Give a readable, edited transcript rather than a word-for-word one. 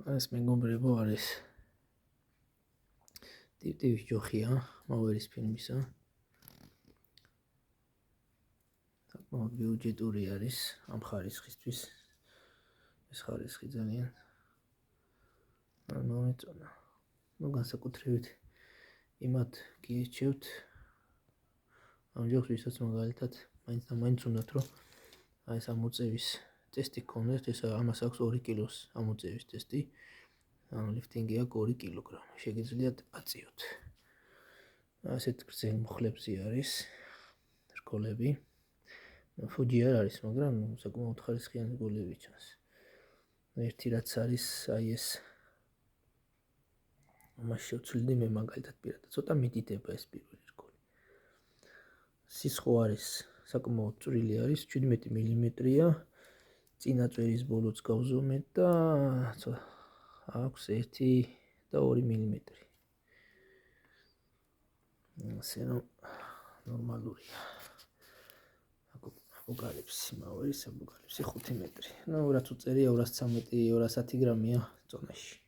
ეს მეგობრებო არის ტივ-ტივის ჯოხია, მოვერის ფილმისა. საკმაოდ ბიუჯეტური არის ამ ხარისხისთვის. ეს ხარისხი ძალიან მომეწონა. განსაკუთრებით იმათ გიეჩევთ ამ ჯოხს, ვისაც მაგალითად მაინც უნდათ, რომ აი ეს ამოწევის ტესტი გქონდეთ, ეს ამას აქვს 2 კილოს ამოწევის ტესტი. ლიფტინგი აქვს 2 კილოგრამი. შეგიძლიათ აწიოთ. ასეთ გრძელ მუხლებზე არის რგოლები. ფუჯი არ არის, მაგრამ საკმაოდ ხარისხიანი რგოლები ჩანს. ერთი რაც არის აი ეს მას შევცვლიდი მე მაგალითად პირადად. ცოტა მიდიდება ეს პირველი რგოლი. სისხლო არის საკმაოდ წვრილი არის, 17 მმ-ია. წინა წვერის ბოლოც გავზომეთ და აქვს 1 და 2 მმ. ასე რომ ნორმალურია. აპოკალიფსი, მოვერის აპოკალიფსი 5 მეტრი. რაც უწერია 213, 210 გრამია წონაში.